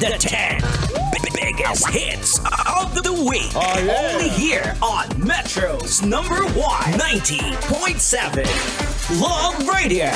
the 10 biggest hits of the week. Only here on Metro's number 1 90.7 Love Radio.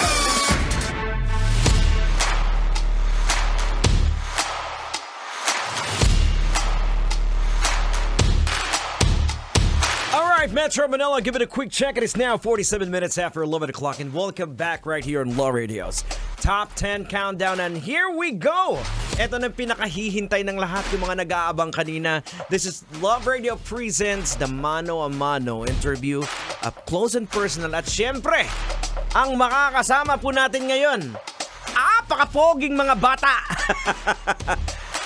Metro Manila, give it a quick check. It is now 47 minutes after 11 o'clock, and welcome back right here on Law Radio's Top 10 Countdown. And here we go! Ito na pinakahihintay ng lahat, yung mga nag-aabang kanina. This is Love Radio presents the Mano a Mano interview, up close and personal. At syempre, ang makakasama po natin ngayon, pakapoging mga bata!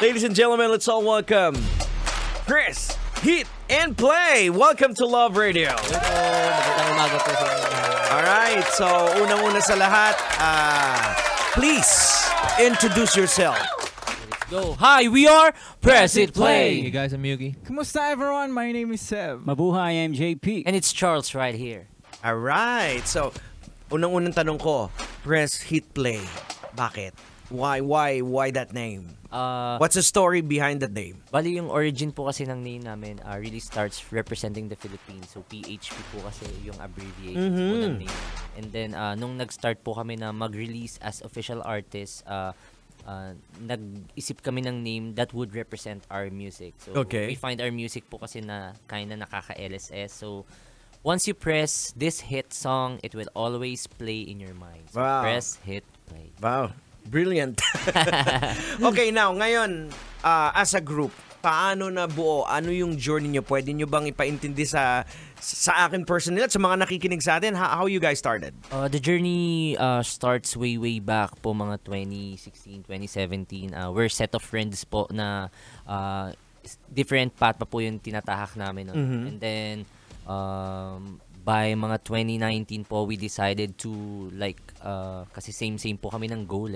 Ladies and gentlemen, let's all welcome Chris, Hit, and Play. Welcome to Love Radio. Magandang umaga po sa inyo. Alright, so unang-una sa lahat, please introduce yourself. Let's go. Hi, we are Press It Play. Hey guys, I'm Yugi. Kumusta everyone? My name is Seb. Mabuhay, I'm JP. And it's Charles right here. Alright, so unang-unang tanong ko, Press, Hit, Play. Bakit? Why that name? What's the story behind that name? Bali yung origin po kasi ng name namin really starts representing the Philippines. So PHP po kasi yung abbreviation po ng name. And then nung nag-start po kami na mag-release as official artists, nag-isip kami ng name that would represent our music. So we find our music po kasi na kinda nakaka-LSS. So once you press this hit song, it will always play in your mind. So press, hit, play. Wow. Brilliant. Okay, now, ngayon, as a group, paano na buo? Ano yung journey nyo? Pwede nyo bang ipaintindi sa akin personally at sa mga nakikinig sa atin? How you guys started? The journey starts way back po, mga 2016, 2017. We're set of friends po na different path pa po yung tinatahak namin. And then, by mga 2019 po, we decided to kasi same po kami ng goal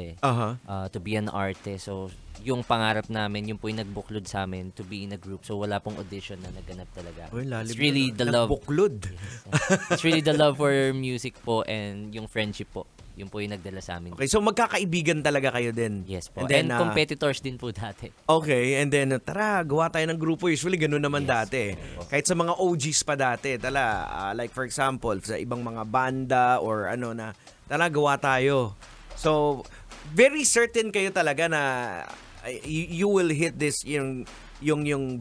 to be an artist. So yung pangarap namin, yung po yung nagbuklod sa amin to be in a group. So wala pong audition na naganap talaga. It's really the love. Nagbuklod. It's really the love for music po and yung friendship po. Yung po yung nagdala sa amin. Okay, so magkakaibigan talaga kayo din. Yes po. And competitors din po dati. Okay, and then tara, gawa tayo ng grupo. Usually ganun naman dati. Kahit sa mga OGs pa dati, like for example, sa ibang mga banda or ano na, tara, gawa tayo. So, very certain kayo talaga na you will hit this yung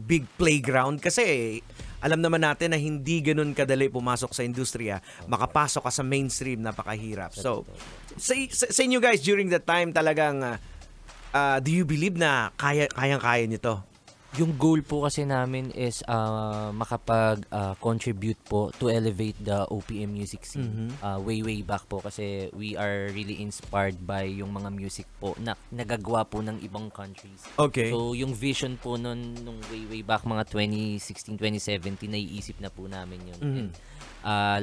big playground kasi alam naman natin na hindi ganun kadali pumasok sa industriya. Makapasok ka sa mainstream, napakahirap. So, sa inyo guys, during that time talagang, do you believe na kayang-kaya nyo to? Yung goal po kasi namin is makapag-contribute po to elevate the OPM music scene. Way back po kasi we are really inspired by yung mga music po na nagagawa po ng ibang countries. Okay. So yung vision po nung way back mga 2016, 2017, naiisip na po namin yun. And,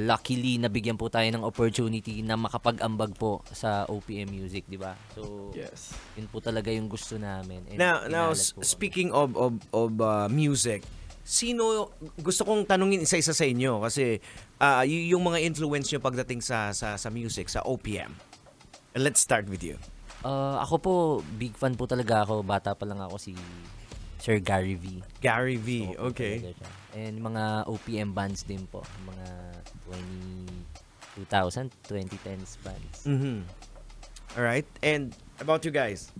luckily, nabigyan po tayo ng opportunity na makapag-ambag po sa OPM music, di ba? So, yun po talaga yung gusto namin. And now speaking of music, sino, gusto kong tanungin isa-isa sa inyo kasi yung mga influence nyo pagdating sa music, sa OPM. Let's start with you. Ako po, big fan po talaga ako. Bata pa lang ako si Sir Gary V. Gary V, okay. And mga OPM bands din po. Mga 2000, 2010s bands. Alright. And about you guys?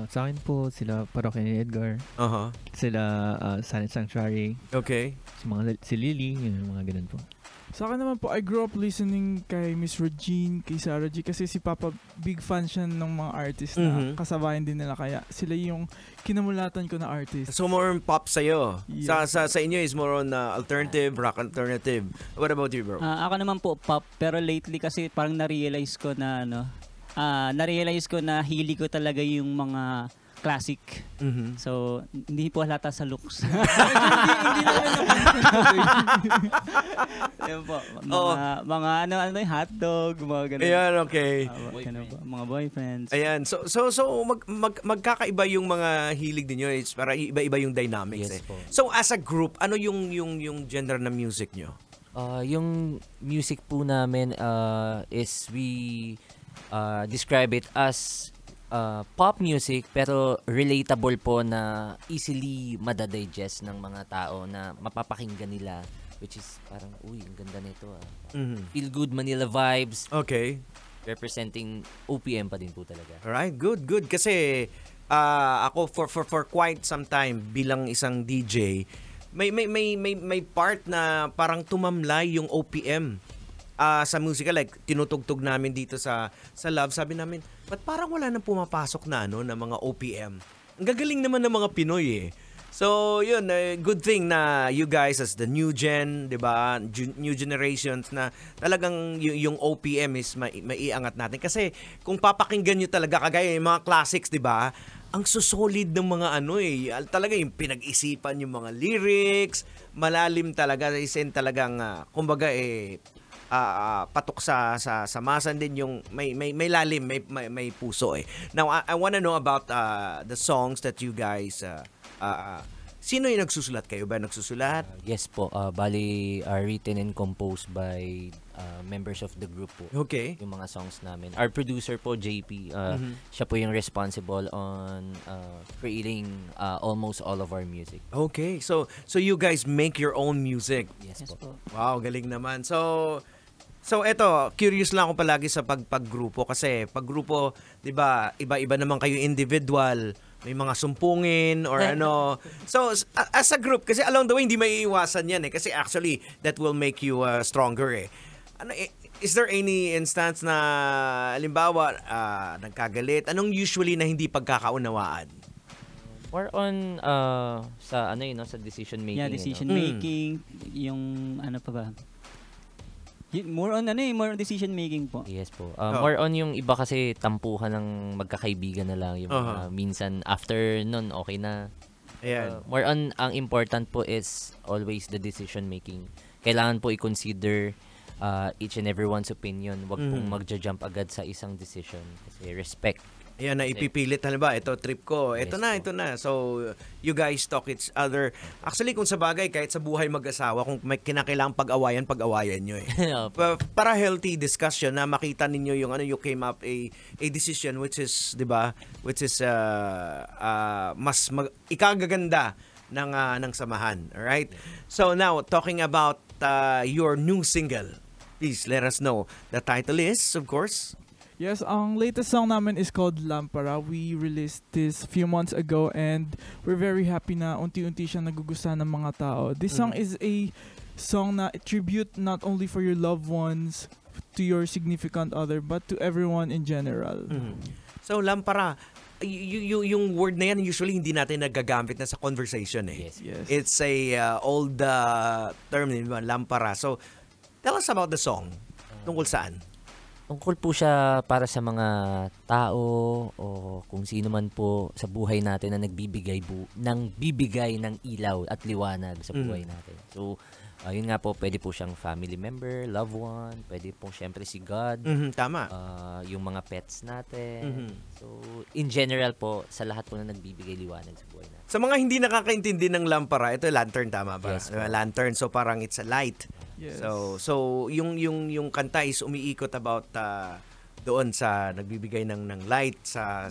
Sa akin po, sila Parokya ni Edgar. Sila Silent Sanctuary. Okay. Si Lily, yung mga ganun po. Sa akin naman po, I grew up listening kay Miss Regine, kay Sarah G. Kasi si Papa, big fan siya ng mga artist na kasabayan din nila. Kaya sila yung kinamulatan ko na artist. So more on pop sa'yo. Yeah. Sa inyo is more on alternative, rock alternative. What about you, bro? Ako naman po pop, pero lately kasi parang na-realize ko na hili ko talaga yung mga classic. So, hindi po halata sa looks. Hindi Yan po. Mga ano yung hotdog, mga ganun. Ayan, okay. Mga boyfriends. Ayan. So magkakaiba yung mga hilig niyo. It's para iba-iba yung dynamics. Yes, po. So as a group, ano yung genre na music nyo? Yung music po namin is we describe it as pop music pero relatable po na easily madadigest ng mga tao na mapapakinggan nila, which is parang, uy, ang ganda nito Feel good Manila vibes. Okay. Representing OPM pa din po talaga. Alright, good. Kasi ako for quite some time bilang isang DJ, may part na parang tumamlay yung OPM. Sa musika, like tinutugtog namin dito sa Love, sabi namin, ba't parang wala nang pumapasok na na mga OPM? Ang gagaling naman ng mga Pinoy eh. So, yun, good thing na you guys as the new gen, 'di ba? New generations na talagang yung OPM is maiangat natin kasi kung papakinggan niyo talaga kagaya yung mga classics, 'di ba? Ang susolid ng mga talaga yung pinag-isipan yung mga lyrics, malalim talaga, isin talagang kumbaga patok sa masan din yung may lalim, may puso eh. Now I want to know about the songs that you guys sino yung nagsusulat? Kayo ba nagsusulat? Yes po, bali written and composed by members of the group po. Okay. Yung mga songs namin. Our producer po, JP, siya po yung responsible on creating almost all of our music. Okay. So you guys make your own music. Yes po. Wow, galing naman. So eto, curious lang ako palagi sa paggrupo kasi paggrupo, 'di ba, iba-iba naman kayo individual, may mga sumpungin or ano. So as a group kasi along the way hindi maiiwasan 'yan kasi actually that will make you stronger eh. Is there any instance na halimbawa nagkagalit? Anong usually na hindi pagkakaunawaan? More on sa sa decision making. Yeah, decision making, yung ano pa ba? More on decision making po. Yes po. More on yung iba kasi tampuhan ng magkakaibigan na lang yung minsan after nun okay na. Ayan. More on ang important po is always the decision making. Kailangan po i-consider each and everyone's opinion. Wag pong magja-jump agad sa isang decision kasi respect. Ayan na ipipilit halimbawa, ito trip ko, ito na. So, you guys talk each other. Actually, kung sa bagay, kahit sa buhay mag-asawa, kung may kinakailangang pag-awayan nyo eh. Para healthy discussion na makita ninyo yung you came up a decision which is, di ba, which is mas ikagaganda ng samahan. Alright? So, now, talking about your new single, please let us know. The title is, of course, Yes, ang latest song namin is called Lampara. We released this few months ago and we're very happy na unti-unti siyang nagugustuhan ng mga tao. This song is a song na tribute not only for your loved ones, to your significant other, but to everyone in general. So, Lampara, yung word na yan usually hindi natin nagagamit na sa conversation eh. Yes. It's a old term, Lampara. So, tell us about the song. Tungkol saan? Tungkol po siya para sa mga tao o kung sino man po sa buhay natin na nagbibigay ng ilaw at liwanag sa buhay natin. So, yun nga po, pwede po siyang family member, loved one, pwede po syempre si God. Tama. Yung mga pets natin. So, in general po, sa lahat po na nagbibigay liwanag sa buhay natin. Sa mga hindi nakakaintindi ng lampara, ito lantern, tama ba? Yes, lantern, so parang it's a light. Yes. So yung kanta is umiikot about doon sa nagbibigay ng light sa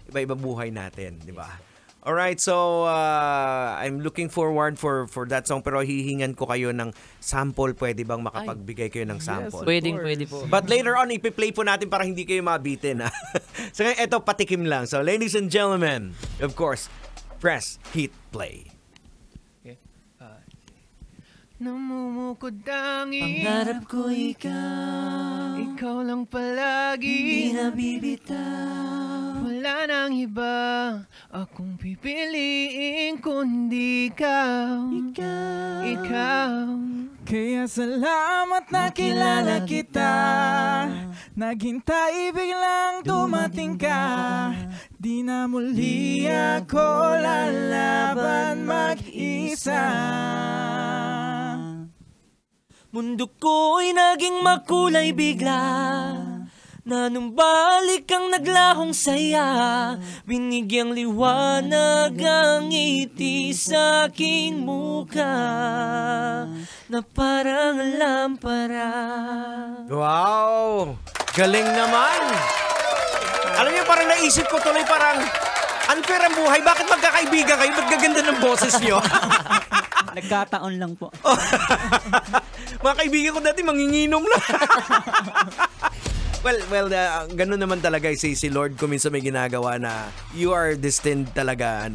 iba-iba buhay natin, di ba? All right, so I'm looking forward for that song pero hihingan ko kayo ng sample. Pwede bang makapagbigay kayo ng sample? Yes, Pwede po. But later on, ipi-play po natin para hindi kayo mabitin. So ngayon, eto, patikim lang. So ladies and gentlemen, of course, press, hit, play. Namumukod tanging Pangarap ko ikaw, ikaw lang palagi, hindi nabibitaw. wala nang iba akong pipiliin kundi ikaw. Kaya salamat na kilala kita, naghintay biglang dumating ka. Di na muli ako lalaban mag-isa. Mundo ko'y naging makulay bigla, nanumbalik ang naglahong saya. Binigyang liwanag ang ngiti sa aking mukha, na parang lampara. Wow! Galing naman! Alam niyo, parang naisip ko tuloy, parang unfair ang buhay. Bakit magkakaibigan kayo? Ba't gaganda ng boses niyo? Nagkataon lang po. Mga kaibigan ko dati, manginginom lang. Well, ganun naman talaga si Lord ko minsan may ginagawa na you are destined talaga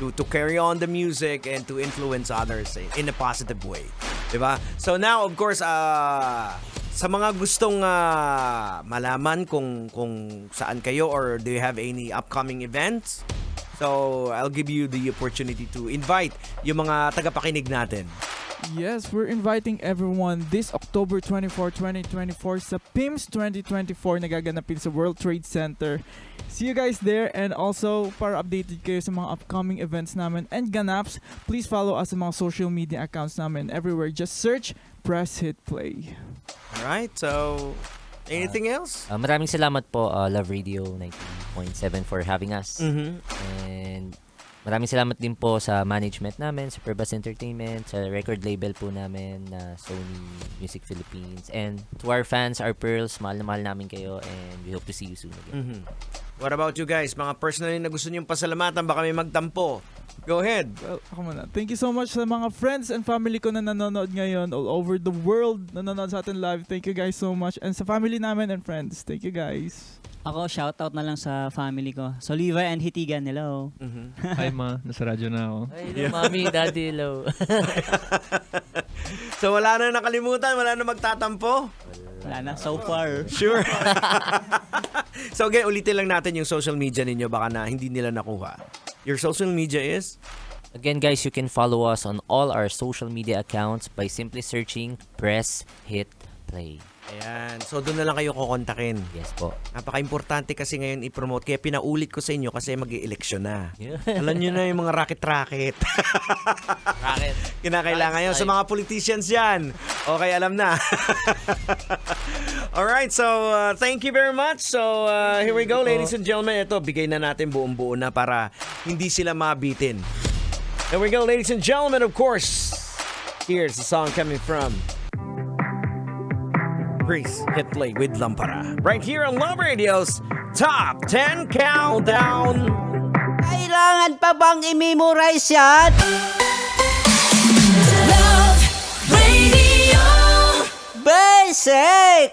to carry on the music and to influence others in a positive way. Diba? So now, of course, sa mga gustong malaman kung saan kayo or do you have any upcoming events, so I'll give you the opportunity to invite yung mga tagapakinig natin. Yes, we're inviting everyone this October 24, 2024 sa PIMS 2024 nagaganapin sa World Trade Center. See you guys there, and also para updated kayo sa mga upcoming events namin and ganaps, please follow us sa mga social media accounts namin everywhere. Just search Press Hit Play. Alright, so anything else? Maraming salamat po, Love Radio 90.7 for having us. And maraming salamat din po sa management namin, Superbus Entertainment, sa record label po namin na Sony Music Philippines. And to our fans, our pearls, mahal na mahal namin kayo, and we hope to see you soon again. What about you guys? Mga personally na gusto niyong pasalamatan, baka may magtampo. Go ahead. Well, ako muna. Thank you so much sa mga friends and family ko na nanonood ngayon all over the world, nanonood sa atin live. Thank you guys so much. And sa family namin and friends, thank you guys. Ako, shoutout na lang sa family ko. Soliva and Hitigan, hello. Hi ma, nasa radyo na ako. Ay, hello, mami, daddy, hello. So wala na nakalimutan, wala na magtatampo? Wala na, so far. Sure. So again, ulitin lang natin yung social media ninyo, baka na hindi nila nakuha. Your social media is? Again, guys, you can follow us on all our social media accounts by simply searching Press Hit Play. Ayan. So, doon na lang kayo kukontakin. Yes po. Napaka-importante kasi ngayon i-promote. Kaya pinaulit ko sa inyo kasi mag-i-eleksyon na. Yeah. Alam nyo na yung mga racket-racket. Racket. Kinakailangan yun sa mga politicians yan. Okay, alam na. Alright, so thank you very much. So, here we go, ladies and gentlemen. Ito, bigay na natin buong-buo na para hindi sila mabitin. Here we go, ladies and gentlemen, of course. Here's the song coming from Press Hit Play with Lampara. Right here on Love Radio's Top 10 Countdown. Kailangan pa bang i-memorize yan? Love Radio Basic!